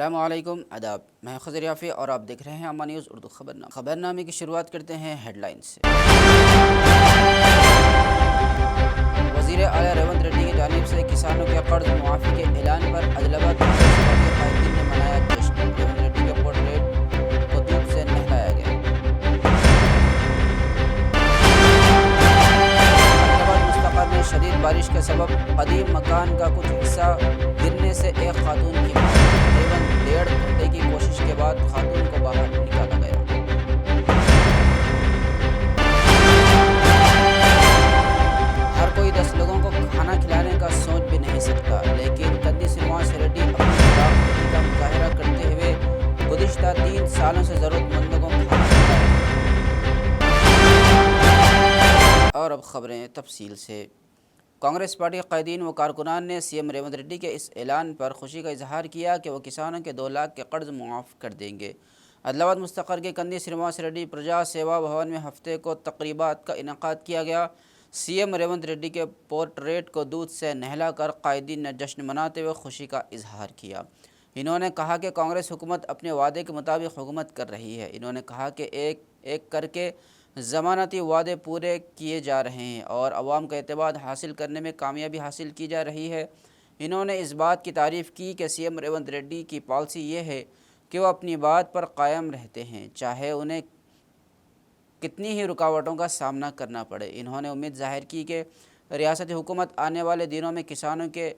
अस्सलामुअलैकुम आदाब, मैं खज़र याफ़ी और आप देख रहे हैं अम्मा न्यूज़ उर्दू खबरनामे की शुरुआत करते हैं हेडलाइन से। वज़ीर आला रेवंत रेड्डी की जानिब से किसानों के कर्ज मुआफ़ी के ऐलान पर आदिलाबाद कांग्रेस पार्टी कायदीन ने मनाया जश्न। रेवंत रेड्डी के पोर्ट्रेट को दूध से नहलाया गया। आदिलाबाद मुस्तक़र में शदीद बारिश के सबब कदीम मकान का कुछ हिस्सा गिरने से एक खातून की मौत। तकरीबन 1.5 घंटे की कोशिश के बाद खातून को बाहर निकाला गया। हर कोई 10 लोगों को खाना खिलाने का सोच भी नहीं सकता, लेकिन कंदी श्रीनिवास रेड्डी अपनी खिलाफवर्जी का मुजाहिरा करते हुए गुज़िश्ता 3 सालों से ज़रूरतमंदों को खाना खिलाया। और अब खबरें तफसील से। कांग्रेस पार्टी के कायदीन व कारकुनान ने सीएम रेवंत रेड्डी के इस ऐलान पर खुशी का इजहार किया कि वह किसानों के 2 लाख के कर्ज मुआफ़ कर देंगे। आदिलाबाद मुस्तक़र के कंदी श्रीनिवास रेड्डी प्रजा सेवा भवन में हफ्ते को तकरीबात का इनेकाद किया गया। सीएम रेवंत रेड्डी के पोर्ट्रेट को दूध से नहलाकर कायदीन ने जश्न मनाते हुए खुशी का इजहार किया। इन्होंने कहा कि कांग्रेस हुकूमत अपने वादे के मुताबिक हुकूमत कर रही है। इन्होंने कहा कि एक एक करके ज़मानती वादे पूरे किए जा रहे हैं और अवाम का एतबार हासिल करने में कामयाबी हासिल की जा रही है। इन्होंने इस बात की तारीफ़ की कि सीएम रेवंत रेड्डी की पॉलिसी ये है कि वो अपनी बात पर कायम रहते हैं, चाहे उन्हें कितनी ही रुकावटों का सामना करना पड़े। इन्होंने उम्मीद जाहिर की कि रियासती हुकूमत आने वाले दिनों में किसानों के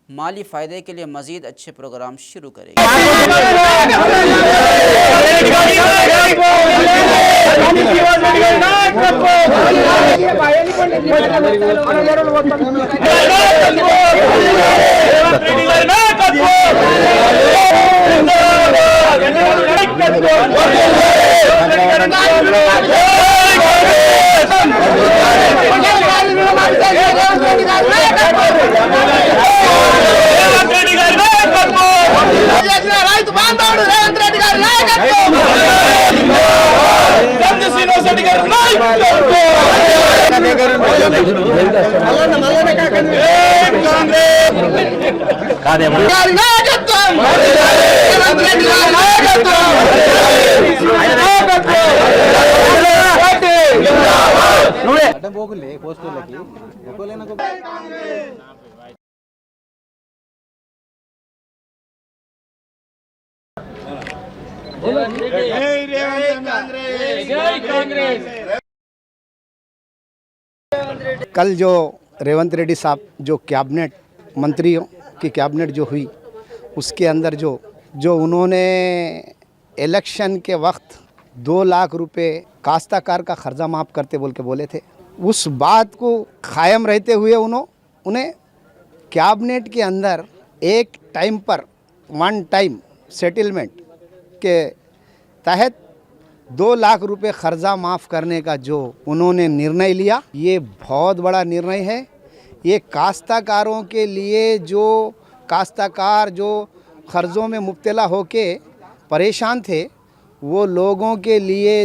माली फ़ायदे के लिए मज़ीद अच्छे प्रोग्राम शुरू करेगी। कल जो रेवंत रेड्डी साहब जो कैबिनेट मंत्रियों की कैबिनेट जो हुई, उसके अंदर जो उन्होंने इलेक्शन के वक्त 2 लाख रुपए काश्तकार का खर्चा माफ़ करते बोल के बोले थे, उस बात को कायम रहते हुए उन्हें कैबिनेट के अंदर एक टाइम पर 1 टाइम सेटलमेंट के तहत 2 लाख रुपए खर्चा माफ़ करने का जो उन्होंने निर्णय लिया, ये बहुत बड़ा निर्णय है। ये काश्तकारों के लिए, जो काश्तकार जो कर्ज़ों में मुब्तला होके परेशान थे, वो लोगों के लिए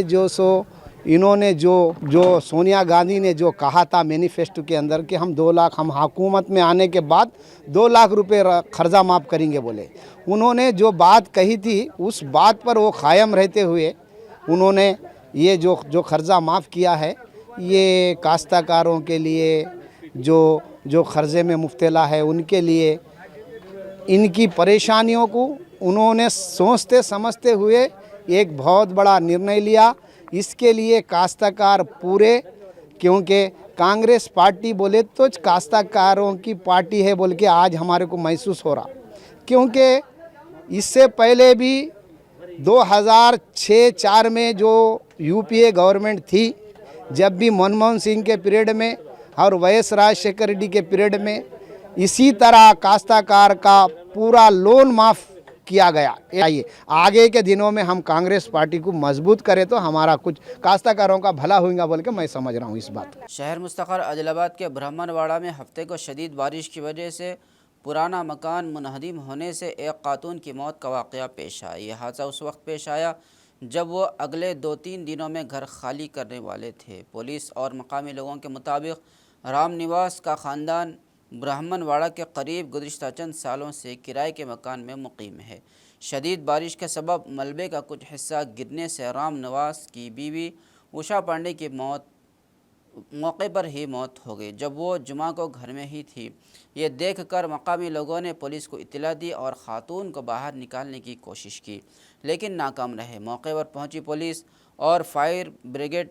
इन्होंने जो सोनिया गांधी ने जो कहा था मैनिफेस्टो के अंदर कि हम 2 लाख, हम हुकूमत में आने के बाद 2 लाख रुपए खर्चा माफ़ करेंगे बोले, उन्होंने जो बात कही थी उस बात पर वो कायम रहते हुए उन्होंने ये जो खर्चा माफ़ किया है, ये काश्तकारों के लिए जो कर्ज़े में मुब्तला है उनके लिए, इनकी परेशानियों को उन्होंने सोचते समझते हुए एक बहुत बड़ा निर्णय लिया। इसके लिए काश्तकार पूरे, क्योंकि कांग्रेस पार्टी बोले तो काश्तकारों की पार्टी है बोल के आज हमारे को महसूस हो रहा, क्योंकि इससे पहले भी 2006-04 में जो यूपीए गवर्नमेंट थी, जब भी मनमोहन सिंह के पीरियड में और वाईएस राजशेखर रेड्डी के पीरियड में इसी तरह काश्तकार का पूरा लोन माफ़ किया गया। आइए आगे के दिनों में हम कांग्रेस पार्टी को मजबूत करें तो हमारा कुछ काश्तकारों का भला होगा बोल के मैं समझ रहा हूँ इस बात को। शहर मुस्तक़र आदिलाबाद के ब्राह्मणवाड़ा में हफ्ते को शदीद बारिश की वजह से पुराना मकान मुनहदम होने से एक खातून की मौत का वाक़या पेश आया। यह हादसा उस वक्त पेश आया जब वो अगले 2-3 दिनों में घर खाली करने वाले थे। पुलिस और मकामी लोगों के मुताबिक राम निवास का ख़ानदान ब्राह्मणवाड़ा के करीब गुज़िश्ता चंद सालों से किराए के मकान में मुकीम है। शदीद बारिश के सबब मलबे का कुछ हिस्सा गिरने से राम नवाज की बीवी उषा पांडे की मौके पर ही मौत हो गई जब वो जुमा को घर में ही थी। ये देखकर मकामी लोगों ने पुलिस को इत्तला दी और ख़ातून को बाहर निकालने की कोशिश की, लेकिन नाकाम रहे। मौके पर पहुंची पुलिस और फायर ब्रिगेड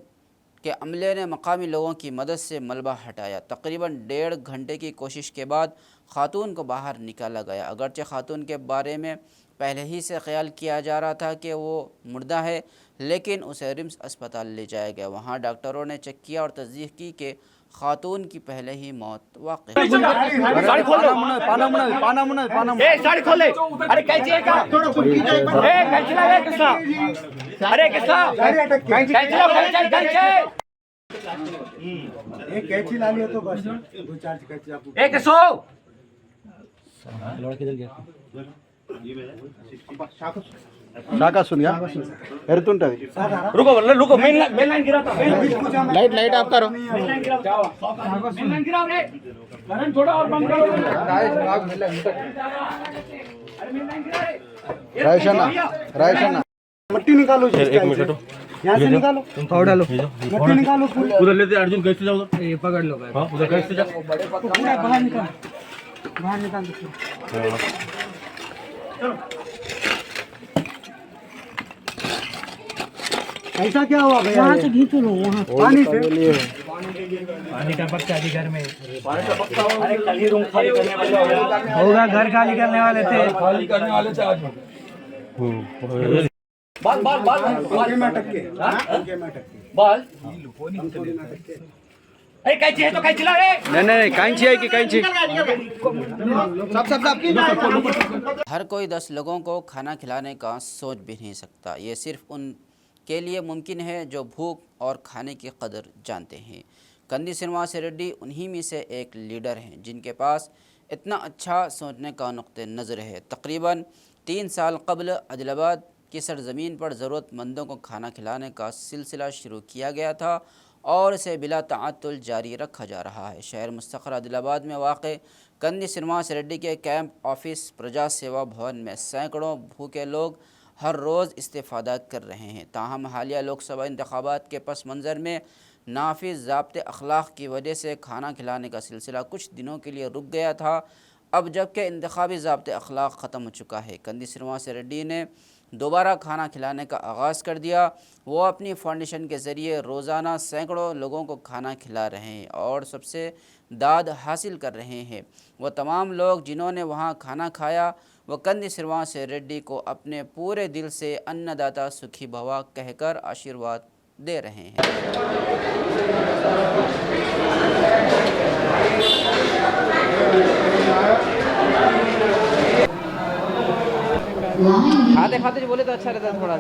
के अमले ने मकामी लोगों की मदद से मलबा हटाया। तकरीबन 1.5 घंटे की कोशिश के बाद ख़ातून को बाहर निकाला गया। अगरचे ख़ातून के बारे में पहले ही से ख्याल किया जा रहा था कि वो मुर्दा है, लेकिन उसे रिम्स अस्पताल ले जाया गया। वहाँ डॉक्टरों ने चेक किया और तस्दीक की कि खातून की पहले ही मौत वाक़ई है। शाखा सुनिया ఎరుతుంటది रुको रुको मेन लाइन गिरा था लाइट आप करो मेन लाइन गिरा रे करंट छोड़ो और बंद करो अरे मेन लाइन गिरा रे रायशना मट्टी निकालो एक मिनट हटो यहाँ से निकालो तुम पाउडर डालो मट्टी निकालो पूरी उधर लेते अर्जुन कैसे जाओ उधर ये पकड़ लो भाई। हां उधर कैसे जा पूरा बाहर निकाल दो। ऐसा क्या हुआ भैया? वहाँ से खींच लो वहाँ पानी से पानी का पक्का अभी घर में पानी का पक्का अरे कल ही रूम खाली करने वाले होगा। घर खाली करने वाले थे। खाली करने वाले थे आज बाल में अटक के बाल अरे कैची है तो कैची ला रे नहीं कैंची है कि कैंची सब हर कोई 10 लोगों को खाना खिलाने का सोच भी नहीं सकता। ये सिर्फ उनके लिए मुमकिन है जो भूख और खाने की कदर जानते हैं। कंदी श्रीनिवास रेड्डी उन्हीं में से एक लीडर हैं जिनके पास इतना अच्छा सोचने का नुक्ते नज़र है। तकरीबन 3 साल कबल आदिलाबाद की सरजमीन पर ज़रूरतमंदों को खाना खिलाने का सिलसिला शुरू किया गया था और इसे बिला ताअत्तुल जारी रखा जा रहा है। शहर मुस्तक़र आदिलाबाद में वाक़ कंदी श्रीनिवास रेड्डी के कैंप ऑफिस प्रजा सेवा भवन में सैकड़ों भूखे लोग हर रोज़ इस्तेफ़ादा कर रहे हैं। ताहम हालिया लोकसभा इंतखाबात के पस मंज़र में नाफिज़ ज़ाब्ते अखलाक की वजह से खाना खिलाने का सिलसिला कुछ दिनों के लिए रुक गया था। अब जबकि इंतखाबी ज़ाब्ते अखलाक ख़त्म हो चुका है, कंदी श्रीनिवास रेड्डी ने दोबारा खाना खिलाने का आगाज़ कर दिया। वो अपनी फाउंडेशन के ज़रिए रोज़ाना सैकड़ों लोगों को खाना खिला रहे हैं और सबसे दाद हासिल कर रहे हैं। वो तमाम लोग जिन्होंने वहाँ खाना खाया वो कंदी श्रीनिवास रेड्डी को अपने पूरे दिल से अन्नदाता सुखी भवा कहकर आशीर्वाद दे रहे हैं। खाते खाते जो बोले तो अच्छा रहता है थोड़ा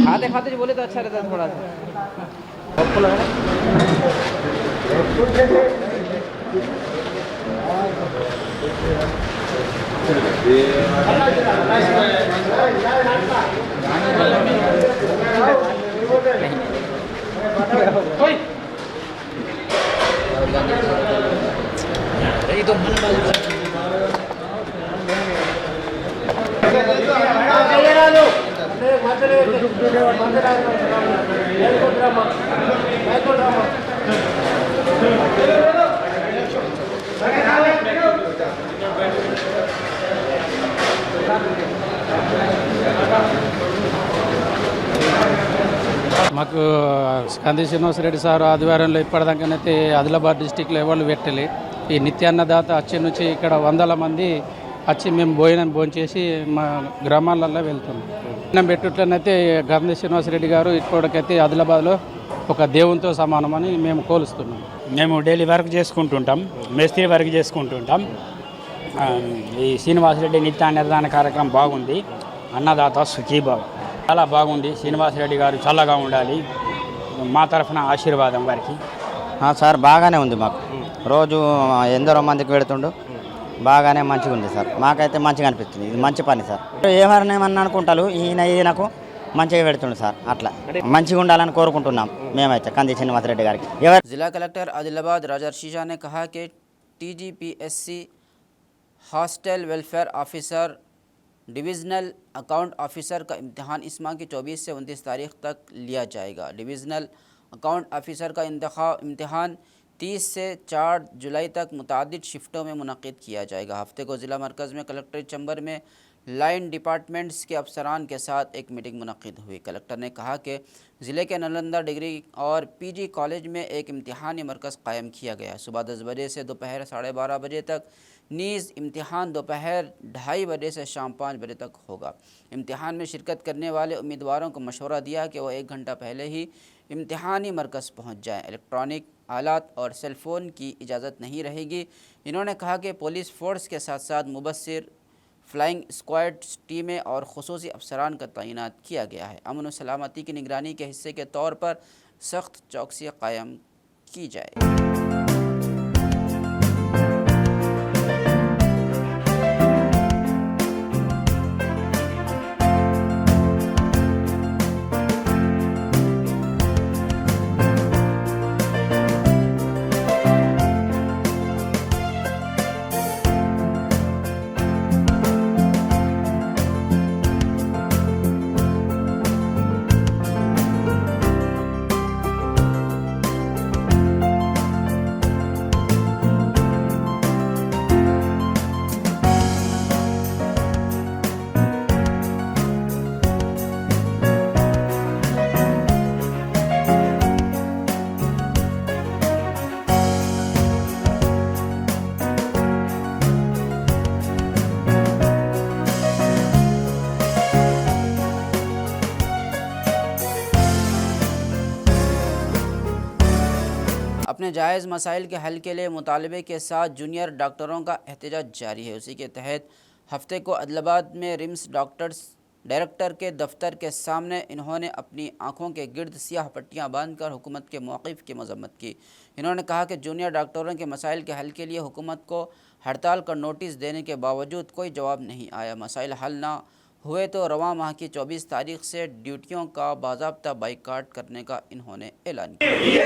खाते खाते जो बोले तो अच्छा रहता है थोड़ा మాకు కంది శ్రీనివాసరెడ్డి సార్ ఆదివారంలో ఇప్పటిదాకానైతే ఆదిలాబాద్ డిస్టిక్లో ఎవరు పెట్టలే. ఈ నిత్యాన్నదాత వచ్చి నుంచి ఇక్కడ వందల మంది వచ్చి మేము భోజనం చేసి మా గ్రామాలలో వెళ్తున్నాం. భోజనం పెట్టుట్లనైతే కంది శ్రీనివాసరెడ్డి గారు ఇప్పటికైతే ఆదిలాబాద్లో ఒక దేవునితో సమానమని మేము కోలుస్తున్నాం. మేము డైలీ వర్క్ చేసుకుంటుంటాం, మేస్త్రి వర్క్ చేసుకుంటుంటాం. ఈ శ్రీనివాసరెడ్డి నిత్యాన్నదాన కార్యక్రమం బాగుంది. అన్నదాత సుఖీభావ చాలా బాగుంది. శ్రీనివాసరెడ్డి గారు చల్లగా ఉండాలి. మా తరఫున ఆశీర్వాదం వారికి. సార్ బాగానే ఉంది. మాకు రోజు ఎందరో మందికి పెడుతుండు, బాగానే మంచిగా ఉంది సార్. మాకైతే మంచిగా అనిపిస్తుంది. ఇది మంచి పని సార్. ఏమన్నా అనుకుంటారు, ఈయనకు మంచిగా పెడుతుండు సార్. అట్లా మంచిగా ఉండాలని కోరుకుంటున్నాం మేమైతే కంది శ్రీనివాసరెడ్డి గారికి. जिला कलेक्टर आदिलाबाद राजा शीशा ने कहा कि TGPSC hostel welfare officer divisional account officer का इम्तिहान इस माह की 24 से 29 तारीख तक लिया जाएगा। डिविज़नल अकाउंट ऑफिसर का इम्तिहान 30 से 4 जुलाई तक मुतादिद शिफ्टों में मुनक़िद किया जाएगा। हफ्ते को ज़िला मरकज़ में कलेक्ट्रेट चैम्बर में लाइन डिपार्टमेंट्स के अफसरान के साथ एक मीटिंग मुनक़िद हुई। कलेक्टर ने कहा कि ज़िले के नालंदा डिग्री और PG कॉलेज में एक इम्तिहानी मरकज़ कायम किया गया। सुबह 10 बजे से दोपहर 12:30 बजे तक नीज़ इम्तिहान दोपहर 2:30 बजे से शाम 5 बजे तक होगा। इम्तिहान में शिरकत करने वाले उम्मीदवारों को मशवरा दिया कि वह 1 घंटा पहले ही इम्तिहानी मरकज़ पहुँच जाएँ। इलेक्ट्रॉनिक आलात और सेलफ़ोन की इजाज़त नहीं रहेगी। इन्होंने कहा कि पुलिस फ़ोर्स के साथ साथ मुबस्सिर फ्लाइंग स्क्वाड टीमें और खुसूसी अफसरान का तैनात किया गया है। अमन व सलामती की निगरानी के हिस्से के तौर पर सख्त चौकसी कायम की जाए। अपने जायज़ मसाइल के हल के लिए मुतालबे के साथ जूनियर डॉक्टरों का एहतजाज जारी है। उसी के तहत हफ्ते को आदिलाबाद में रिम्स डॉक्टर्स डायरेक्टर के दफ्तर के सामने इन्होंने अपनी आंखों के गिर्द सियाह पट्टियां बांधकर हुकूमत के मौक़िफ़ की मज़म्मत की। इन्होंने कहा कि जूनियर डॉक्टरों के मसाइल के हल के लिए हुकूमत को हड़ताल का नोटिस देने के बावजूद कोई जवाब नहीं आया। मसाइल हल ना हुए तो रवां माह की 24 तारीख से ड्यूटियों का बाज़ाब्ता बाइकाट करने का इन्होंने ऐलान किया।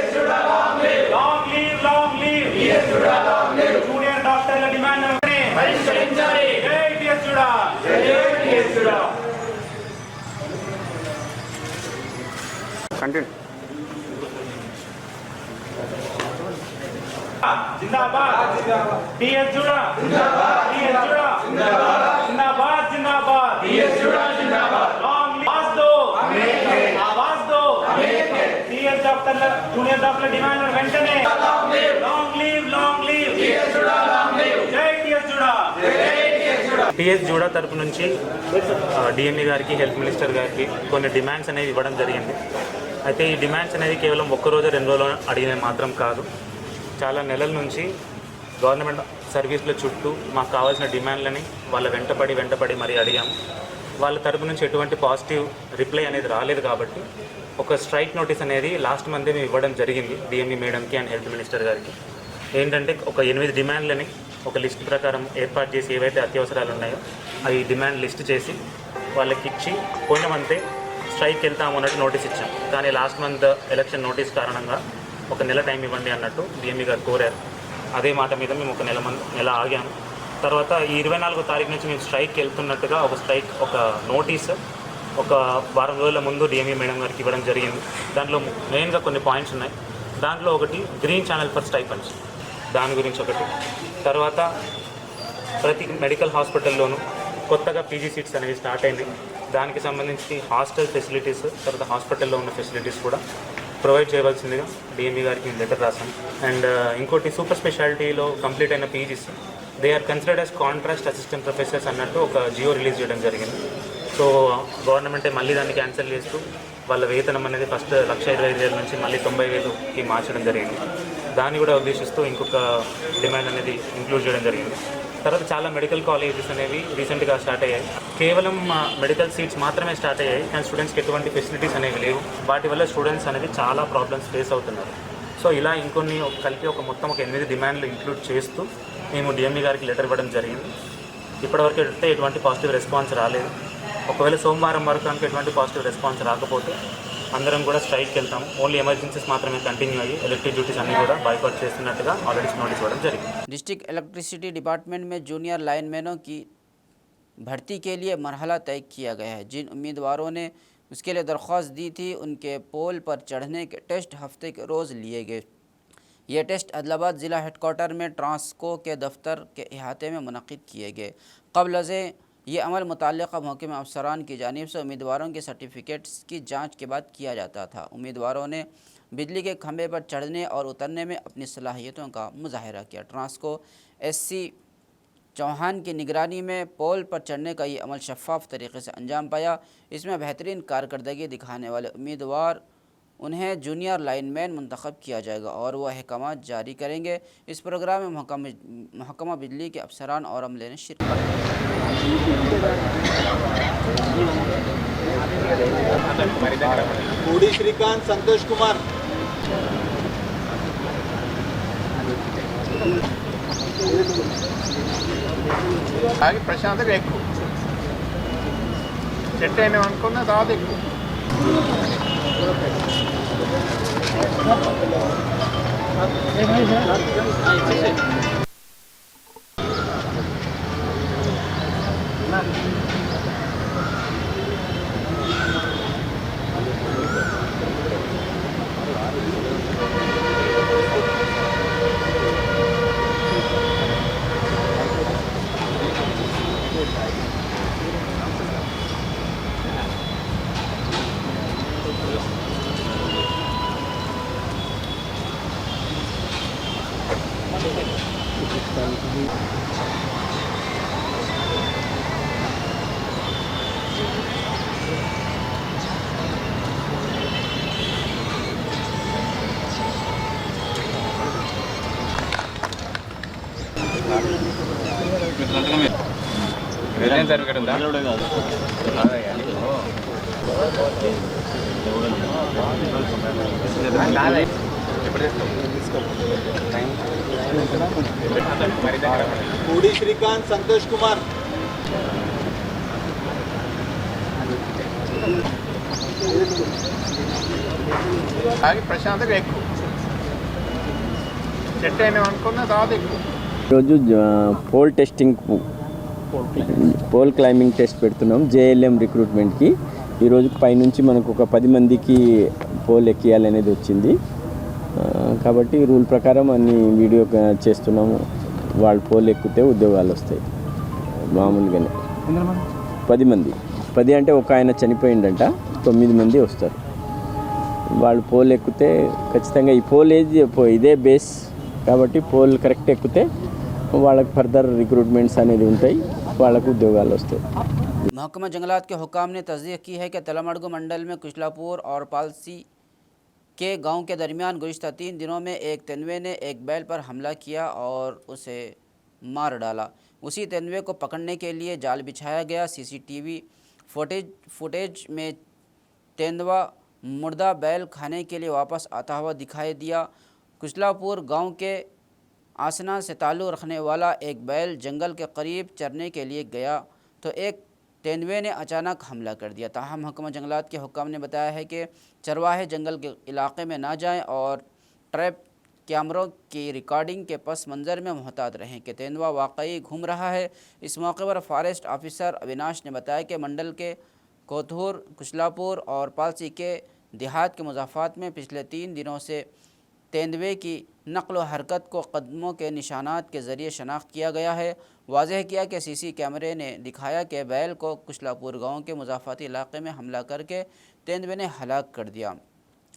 जिंदाबाद टीएस जुड़ा जिंदाबाद टीएस जुड़ा जिंदाबाद जिंदाबाद जिंदाबाद टीएस जुड़ा जिंदाबाद आवाज दो TS doctor junior doctor demand వెంటనే long leave TS JUDA long leave జై టీఎస్ जुड़ा టీఎస్ జూడా తరపు నుంచి డిఎంఈ గారికి హెల్త్ మినిస్టర్ గారికి కొన్ని డిమాండ్స్ అనేవి ఇవ్వడం జరిగింది. అయితే ఈ డిమాండ్స్ అనేవి కేవలం ఒక్కరోజు 2 రోజులు అడిగినవి మాత్రం కాదు. చాలా నెలల నుంచి గవర్నమెంట్ సర్వీసుల చుట్టూ మాకు కావాల్సిన డిమాండ్లని వాళ్ళ వెంటపడి మరీ అడిగాము. వాళ్ళ తరపు నుంచి ఎటువంటి పాజిటివ్ రిప్లై అనేది రాలేదు. కాబట్టి ఒక స్ట్రైక్ నోటీస్ అనేది లాస్ట్ మంత్ మేము ఇవ్వడం జరిగింది డిఎంఈ మేడంకి అండ్ హెల్త్ మినిస్టర్ గారికి. ఏంటంటే ఒక 8 డిమాండ్లని ఒక లిస్ట్ ప్రకారం ఏర్పాటు చేసి ఏవైతే అత్యవసరాలు ఉన్నాయో అవి డిమాండ్ లిస్ట్ చేసి వాళ్ళకి ఇచ్చి పోయిన మంతే స్ట్రైక్ వెళ్తాము అన్నట్టు నోటీస్ ఇచ్చాం. కానీ లాస్ట్ మంత్ ఎలక్షన్ నోటీస్ కారణంగా ఒక నెల టైం ఇవ్వండి అన్నట్టు డిఎంఈ గారు కోరారు. అదే మాట మీద మేము ఒక నెల ఆగాము. తర్వాత ఈ 24వ తారీఖు నుంచి మేము స్ట్రైక్ వెళ్తున్నట్టుగా ఒక నోటీస్ ఒక వారం రోజుల ముందు డిఎంఈ మేడం గారికి ఇవ్వడం జరిగింది. దాంట్లో మెయిన్గా కొన్ని పాయింట్స్ ఉన్నాయి. దాంట్లో ఒకటి గ్రీన్ ఛానల్ ఫర్ స్టైపెండ్స్, దాని గురించి ఒకటి. తర్వాత ప్రతి మెడికల్ హాస్పిటల్లోనూ కొత్తగా పీజీ సీట్స్ అనేవి స్టార్ట్ అయింది. దానికి సంబంధించి హాస్టల్ ఫెసిలిటీస్, తర్వాత హాస్పిటల్లో ఉన్న ఫెసిలిటీస్ కూడా ప్రొవైడ్ చేయవలసిందిగా డిఎంఈ గారికి లెటర్ రాశాను. అండ్ ఇంకోటి సూపర్ స్పెషాలిటీలో కంప్లీట్ అయిన PGs they are considered as contrast assistant professors అన్నట్టు ఒక జియో రిలీజ్ చేయడం జరిగింది. సో గవర్నమెంటే మళ్ళీ దాన్ని క్యాన్సిల్ చేస్తూ వాళ్ళ వేతనం అనేది ఫస్ట్ 1,25,000 నుంచి మళ్ళీ 90,000కి మార్చడం జరిగింది. దాన్ని కూడా ఉద్దేశిస్తూ ఇంకొక డిమాండ్ అనేది ఇంక్లూడ్ చేయడం జరిగింది. తర్వాత చాలా మెడికల్ కాలేజెస్ అనేవి రీసెంట్గా స్టార్ట్ అయ్యాయి. కేవలం మెడికల్ సీట్స్ మాత్రమే స్టార్ట్ అయ్యాయి, కానీ స్టూడెంట్స్కి ఎటువంటి ఫెసిలిటీస్ అనేవి లేవు. వాటి వల్ల స్టూడెంట్స్ అనేది చాలా ప్రాబ్లమ్స్ ఫేస్ అవుతున్నారు. సో ఇలా ఇంకొన్ని కలిపి మొత్తం 8 డిమాండ్లు ఇంక్లూడ్ చేస్తూ మేము డిఎంఈ గారికి లెటర్ ఇవ్వడం జరిగింది. ఇప్పటివరకు అయితే ఎటువంటి పాజిటివ్ రెస్పాన్స్ రాలేదు. ఒకవేళ సోమవారం వరకు కనుక ఎటువంటి పాజిటివ్ రెస్పాన్స్ రాకపోతే అందరం కూడా స్ట్రైక్కి వెళ్తాము. ఓన్లీ ఎమర్జెన్సీస్ మాత్రమే కంటిన్యూ అయ్యి ఎలక్ట్రిక్ డ్యూటీస్ అన్నీ కూడా బాయ్కాట్ చేస్తున్నట్టుగా ఆల్రెడీ నోటీస్ ఇవ్వడం జరిగింది. डिस्ट्रिक्ट इलेक्ट्रिसिटी डिपार्टमेंट में जूनियर लाइनमैनों की भर्ती के लिए मरहला तय किया गया है। जिन उम्मीदवारों ने उसके लिए दरख्वास्त दी थी उनके पोल पर चढ़ने के टेस्ट हफ्ते के रोज़ लिए गए। ये टेस्ट आदिलाबाद ज़िला हेडक्वार्टर में ट्रांसको के दफ्तर के अहाते में मुनक़िद किए गए। क़ब्ल से ये अमल मुतल्लिक़ा महकमा अफसरान की जानिब से उम्मीदवारों के सर्टिफिकेट्स की जांच के बाद किया जाता था। उम्मीदवारों ने बिजली के खंभे पर चढ़ने और उतरने में अपनी सलाहियतों का मुजाहरा किया। ट्रांसको एससी चौहान की निगरानी में पोल पर चढ़ने का ये अमल शफाफ तरीके से अंजाम पाया। इसमें बेहतरीन कारकर्दगी दिखाने वाले उम्मीदवार उन्हें जूनियर लाइनमैन मुंतखब किया जाएगा और वह अहकामात जारी करेंगे। इस प्रोग्राम में महकमा बिजली के अफसरान और अमले ने शिरकत कोडी श्रीकांत संतोष कुमार आगे प्रशांत ఎక్కువ చెట్టు అయినా అనుకున్న తర్వాత ఎక్కువ कोडी श्रीकांत संतोष कुमार ఆగి ప్రశాంతంగా ఎక్కువ చెట్టు అయినా అనుకున్న తర్వాత ఎక్కువ రోజు pole testing pole climbing test పెడుతున్నాం జేఎల్ఎం రిక్రూట్మెంట్కి. ఈరోజు పైనుంచి మనకు ఒక 10 మందికి పోల్ ఎక్కియాలనేది వచ్చింది. కాబట్టి రూల్ ప్రకారం అన్ని వీడియో చేస్తున్నాము. వాళ్ళు పోల్ ఎక్కితే ఉద్యోగాలు వస్తాయి. మామూలుగానే 10 మంది, 10 అంటే ఒక ఆయన చనిపోయిందంట, 9 మంది వస్తారు. వాళ్ళు పోల్ ఎక్కితే ఖచ్చితంగా ఈ పోల్ ఇదే బేస్ కాబట్టి పోల్ కరెక్ట్ ఎక్కితే వాళ్ళకి ఫర్దర్ రిక్రూట్మెంట్స్ అనేది ఉంటాయి, వాళ్ళకు ఉద్యోగాలు వస్తాయి. महकमा जंगलात के हुकाम ने तस्दीक की है कि तलमड़गु मंडल में कुशलापुर और पालसी के गांव के दरमियान गुज़िश्ता 3 दिनों में एक तेंदुए ने एक बैल पर हमला किया और उसे मार डाला। उसी तेंदुए को पकड़ने के लिए जाल बिछाया गया। सीसीटीवी फुटेज में तेंदुआ मुर्दा बैल खाने के लिए वापस आता हुआ दिखाई दिया। कुशलापुर गांव के आसना से ताल्लुक़ रखने वाला एक बैल जंगल के करीब चरने के लिए गया तो एक तेंदुए ने अचानक हमला कर दिया। ताहम महकमा जंगलात के हुक्म ने बताया है कि चरवाहे जंगल के इलाके में ना जाएं और ट्रैप कैमरों की रिकॉर्डिंग के पस मंज़र में मोहतात रहें कि तेंदुआ वाकई घूम रहा है। इस मौके पर फॉरेस्ट ऑफिसर अविनाश ने बताया कि मंडल के कोथूर, कुशलापुर और पालसी के देहात के मुजाफात में पिछले 3 दिनों से तेंदुए की नक़्ल व हरकत को कदमों के निशानात के ज़रिए शनाख्त किया गया है। वाज़ेह किया कि सीसी कैमरे ने दिखाया कि बैल को कुशलापुर गाँव के मुजाफाती इलाके में हमला करके तेंदुए ने हलाक कर दिया।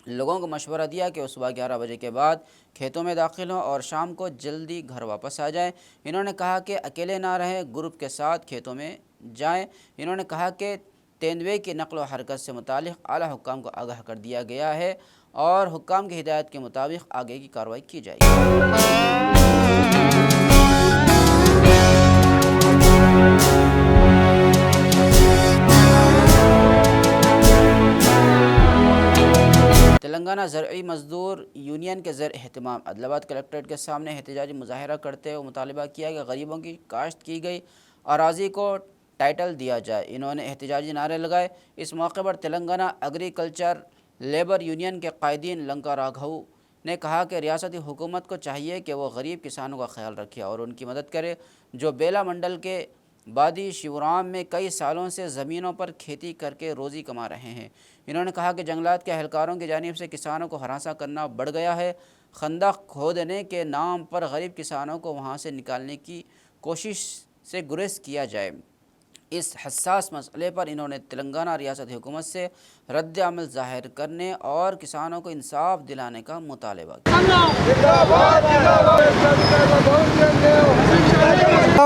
लोगों को मशवरा दिया कि सुबह 11 बजे के बाद खेतों में दाखिल हों और शाम को जल्दी घर वापस आ जाएं। इन्होंने कहा कि अकेले ना रहें, ग्रुप के साथ खेतों में जाएं। इन्होंने कहा कि तेंदुए की नक़्ल व हरकत से मुतालिक आला हुक्काम को आगाह कर दिया गया है और हुक्काम की हिदायत के मुताबिक आगे की कार्रवाई की जाएगी। तेलंगाना ज़रई मज़दूर यूनियन के ज़र एहतमाम आदिलाबाद कलेक्ट्रेट के सामने एहतजाजी मुजाहरा करते हुए मुतालबा किया कि गरीबों की काश्त की गई अराज़ी को टाइटल दिया जाए। इन्होंने एहतजाजी नारे लगाए। इस मौके पर तेलंगाना एग्रीकल्चर लेबर यूनियन के कायदीन लंका राघव ने कहा कि रियासती हुकूमत को चाहिए कि वो गरीब किसानों का ख्याल रखे और उनकी मदद करे जो बेला मंडल के बादी शिवराम में कई सालों से ज़मीनों पर खेती करके रोज़ी कमा रहे हैं। इन्होंने कहा कि जंगलात के अहलकारों की जानिब से किसानों को हरासा करना बढ़ गया है। खंदक खोदने के नाम पर गरीब किसानों को वहां से निकालने की कोशिश से गुरेज किया जाए। इस हसास मसले पर इन्होंने तेलंगाना रियासती हुकूमत से रद्द अमल ज़ाहिर करने और किसानों को इंसाफ दिलाने का मुतालबा किया।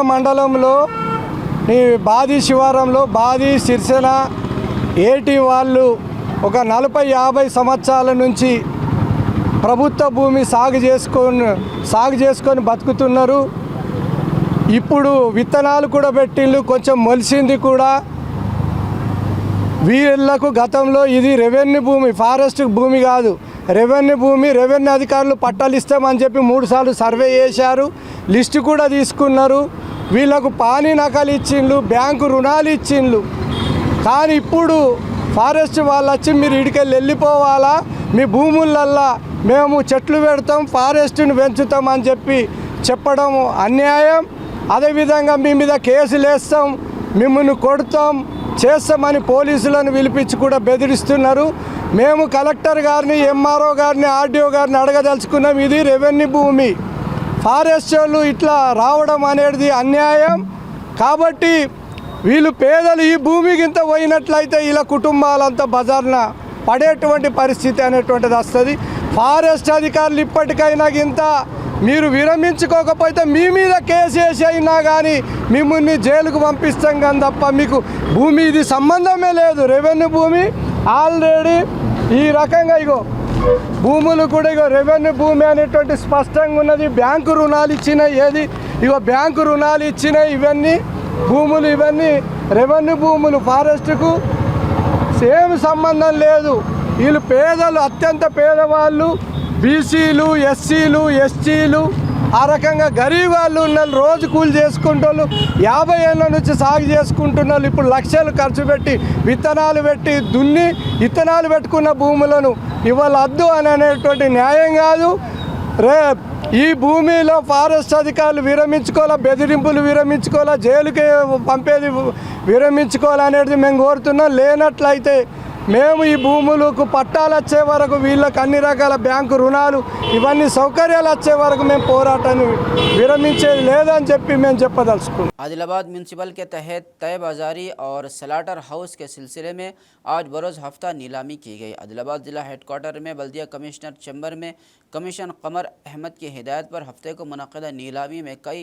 మండలంలో ఈ బాది శివారంలో బాది సిరిసేన ఏటి వాళ్ళు ఒక 40-50 సంవత్సరాల నుంచి ప్రభుత్వ భూమి సాగు చేసుకొని బతుకుతున్నారు. ఇప్పుడు విత్తనాలు కూడా పెట్టిండ్రు, కొంచెం మొలిసింది కూడా. వీళ్ళకు గతంలో ఇది రెవెన్యూ భూమి, ఫారెస్ట్ భూమి కాదు, రెవెన్యూ భూమి. రెవెన్యూ అధికారులు పట్టాలు ఇస్తామని చెప్పి 3 సార్లు సర్వే చేశారు, లిస్టు కూడా తీసుకున్నారు. వీళ్ళకు పానీ నకలు ఇచ్చిండ్రు, బ్యాంకు రుణాలు ఇచ్చిండ్రు. కానీ ఇప్పుడు ఫారెస్ట్ వాళ్ళు వచ్చి మీరు ఇడికెళ్ళి వెళ్ళిపోవాలా, మీ భూములల్లా మేము చెట్లు పెడతాం, ఫారెస్ట్ని పెంచుతాం అని చెప్పడం అన్యాయం. అదేవిధంగా మీ మీద కేసులు వేస్తాం, మిమ్మల్ని కొడతాం, చేస్తామని పోలీసులను పిలిపించి కూడా బెదిరిస్తున్నారు. మేము కలెక్టర్ గారిని, ఎంఆర్ఓ గారిని, ఆర్డీఓ గారిని అడగదలుచుకున్నాం. ఇది రెవెన్యూ భూమి, ఫారెస్ట్ వాళ్ళు ఇట్లా రావడం అనేది అన్యాయం. కాబట్టి వీళ్ళు పేదలు ఈ భూమికి ఇంత పోయినట్లయితే వీళ్ళ కుటుంబాలంతా బజార్న పడేటువంటి పరిస్థితి అనేటువంటిది వస్తుంది. ఫారెస్ట్ అధికారులు ఇప్పటికైనా ఇంత మీరు విరమించుకోకపోతే మీ మీద కేసు వేసి అయినా కానీ మిమ్మల్ని జైలుకు పంపిస్తాం కానీ తప్ప మీకు భూమి ఇది సంబంధమే లేదు. రెవెన్యూ భూమి ఆల్రెడీ ఈ రకంగా ఇగో భూములు కూడా ఇగో రెవెన్యూ భూమి అనేటువంటి స్పష్టంగా ఉన్నది. బ్యాంకు రుణాలు ఇచ్చినాయి, ఏది ఇగో బ్యాంకు రుణాలు ఇచ్చినాయి. ఇవన్నీ భూములు, ఇవన్నీ రెవెన్యూ భూములు, ఫారెస్ట్కు సేమ్ సంబంధం లేదు. వీళ్ళు పేదలు, అత్యంత పేదవాళ్ళు, బీసీలు, ఎస్సీలు, ఎస్టీలు, ఆ రకంగా గరీబ్ వాళ్ళు ఉన్నారు. రోజు కూలి చేసుకుంటోళ్ళు, 50 ఏళ్ళ నుంచి సాగు చేసుకుంటున్నారు. ఇప్పుడు లక్షలు ఖర్చు పెట్టి విత్తనాలు పెట్టి దున్ని విత్తనాలు పెట్టుకున్న భూములను ఇవాళ అద్దు అని అనేటువంటి న్యాయం కాదు. ఈ భూమిలో ఫారెస్ట్ అధికారులు విరమించుకోవాలా, బెదిరింపులు విరమించుకోవాలా, జైలుకి పంపేది విరమించుకోవాలనేది మేము కోరుతున్నాం. లేనట్లయితే మేము ఈ భూములకు పట్టాలు వచ్చే వరకు, వీళ్ళకి అన్ని రకాల బ్యాంకు రుణాలు, ఇవన్నీ సౌకర్యాలు వచ్చే వరకు మేము పోరాటాన్ని విరమించేది లేదని చెప్పి మేము చెప్పదలుచుకున్నాం. आदिलाबाद म्यूनसिपल के तहत तय बाजारी और स्लाटर हाउस के सिलसिले में आज बरोज़ हफ्ता नीलामी की गई। आदिलाबाद ज़िला हेडक्वार्टर में बल्दिया कमिश्नर चैम्बर में कमिश्नर कमर अहमद की हिदायत पर हफ्ते को मुनक़दा नीलामी में कई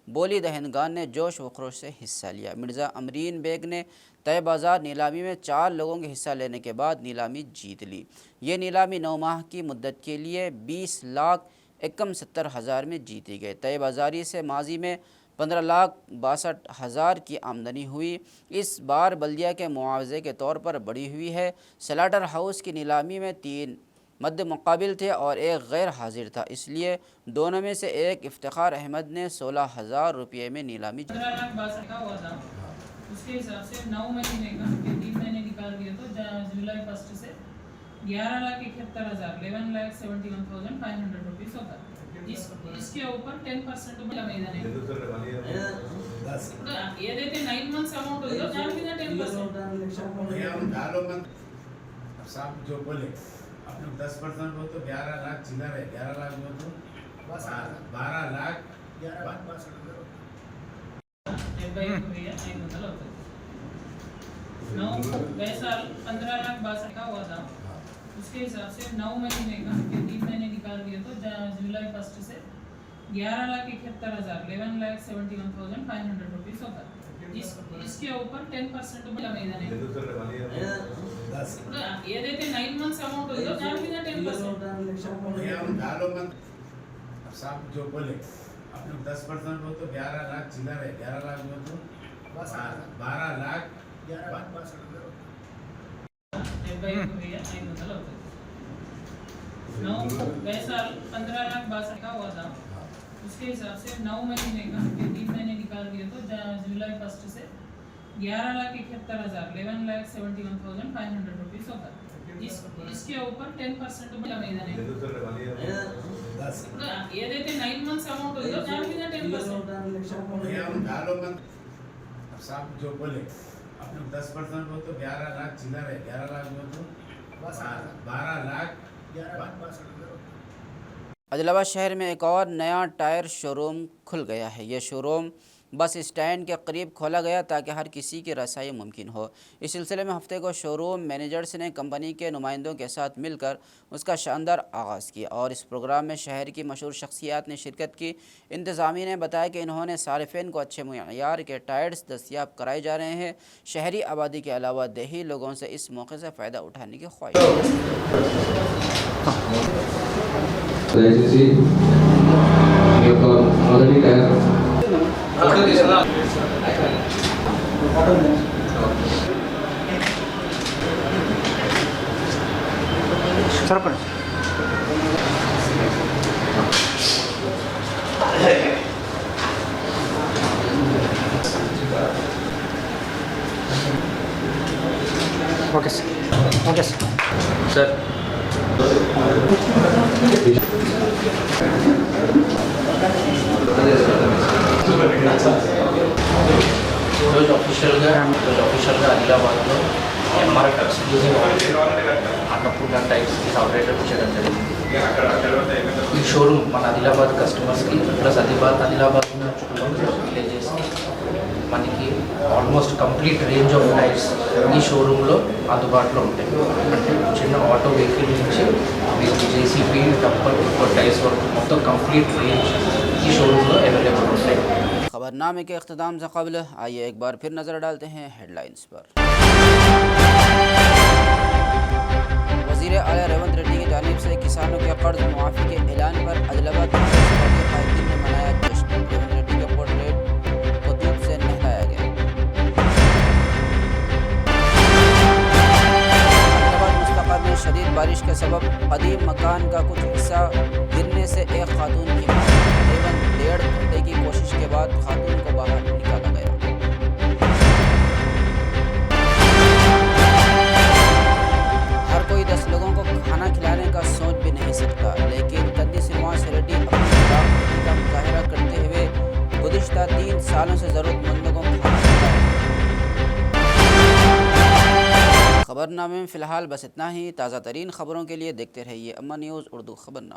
बोली दहनगान ने जोश व खरोश से हिस्सा लिया। मिर्ज़ा अमरीन बेग ने तय बाज़ार नीलामी में 4 लोगों के हिस्सा लेने के बाद नीलामी जीत ली। ये नीलामी 9 माह की मुद्दत के लिए 20,61,70,000 में जीती गई। तय बाज़ारी से माजी में 15,62,000 की आमदनी हुई। इस बार बल्दिया के मुआवजे के तौर पर बढ़ी हुई है। स्लाटर हाउस की नीलामी में 3 मद्द मुकाबिल थे और एक गैर हाजिर था, इसलिए दोनों में से एक इफ्तिखार अहमद ने 16,000 रुपये में नीलामी जीती। उसके हिसाब से 9 महीने का 3 महीने निकाल दिए तो जुलाई 1 से 11,71,000 11,71,500 रुपीज़ होगा। इस इसके ऊपर 10% మీదనే ఇప్పుడు ఏదైతే 9 months అమౌంట్ ఉందో దాని మీద 10%. साहब जो बोले अपने 10% हो तो 11 लाख चिल्लर है, 11 लाख हो तो 12 लाख 75,500 అవుతుంది. गए साल 15,62,000 का हुआ था, उसके हिसाब से 9 महीने का 3 महीने निकाल दिए तो जुलाई 1 से 11,71,000 11,71,500 रुपीस होगा. इसके ऊपर 10% మీదనే ఇప్పుడు ఏదైతే 9 months అమౌంట్ ఉందో దాని మీద 10%. साहब जो बोले अपने 10% हो तो 11 लाख चिल्लर है, 11 लाख हो तो 12 लाख 75,500 అవుతుంది. गए साल 15,62,000 का हुआ था, उसके हिसाब से 9 महीने का 3 महीने निकाल दिए तो जुलाई 1 से 11,71,000 11,71,500 रुपीस होगा. इसके ऊपर 10% మీదనే ఇప్పుడు ఏదైతే 9 months అమౌంట్ ఉందో దాని మీద 10%. साहब जो बोले अपने 10% हो तो 11 लाख चिल्लर है, 11 लाख हो तो 12 लाख आदिलाबाद शहर में एक और नया टायर शोरूम खुल गया है। यह शोरूम बस स्टैंड के करीब खोला गया ताकि हर किसी की रसाई मुमकिन हो। इस सिलसिले में हफ्ते को शोरूम मैनेजर्स ने कंपनी के नुमाइंदों के साथ मिलकर उसका शानदार आगाज़ किया और इस प्रोग्राम में शहर की मशहूर शख्सियात ने शिरकत की। इंतज़ामिया ने बताया कि इन्होंने सारिफिन को अच्छे मुयार के टायर्स दस्तियाब कराए जा रहे हैं। शहरी आबादी के अलावा देही लोगों से इस मौके से फ़ायदा उठाने की ख्वाहिश దయచేసి ఈ యొక్క మొదటి tyre okay sir okay sir ఈరోజు అఫీషియల్గా ఆదిలాబాద్లో ఎంఆర్ఎఫ్ ఎక్స్క్లూజివ్ అన్నపూర్ణ టైప్స్కి సపరేటర్ చేయడం జరిగింది. ఈ షోరూమ్ మన ఆదిలాబాద్ కస్టమర్స్కి ప్లస్ ఆదిలాబాద్ విలేజెస్కి మనకి almost complete range of tyres ఈ షోరూంలో అందుబాటులో ఉంటాయి. అంటే చిన్న ఆటో వెహికల్ నుంచి మీకు జేసీబీ టప్పర్ టైర్స్ వరకు మొత్తం కంప్లీట్ రేంజ్ ఈ షోరూంలో అవైలబుల్ ఉంటాయి. खबरनामे के अख्ताम से कबल आइए एक बार फिर नज़र डालते हैं हेडलाइंस पर। वज़ीर आला रेवंत रेड्डी की जानिब से किसानों के कर्ज मुआफ़ी के ऐलान पर आदिलाबाद कायदीन ने मनाया जश्न। रेवंत रेड्डी के पोर्ट्रेट को दूध से नहलाया गया। आदिलाबाद मुस्तक़र में शदीद बारिश के सबब कदीम मकान का कुछ हिस्सा गिरने से एक खातून की मौत। तकरीबन 1.5 घंटे की कोशिश के बाद खातून को बाहर निकाला गया। हर कोई 10 लोगों को खाना खिलाने का सोच भी नहीं सकता, लेकिन कंदी श्रीनिवास रेड्डी अपनी खिलाफवर्जी का मुजाहिरा करते हुए गुज़िश्ता 3 सालों से ज़रूरतमंदों को खाना खिलाया। खबरनामे में फ़िलहाल बस इतना ही। ताज़ा तरीन खबरों के लिए देखते रहिए अम्मा न्यूज़ उर्दू खबरनामा।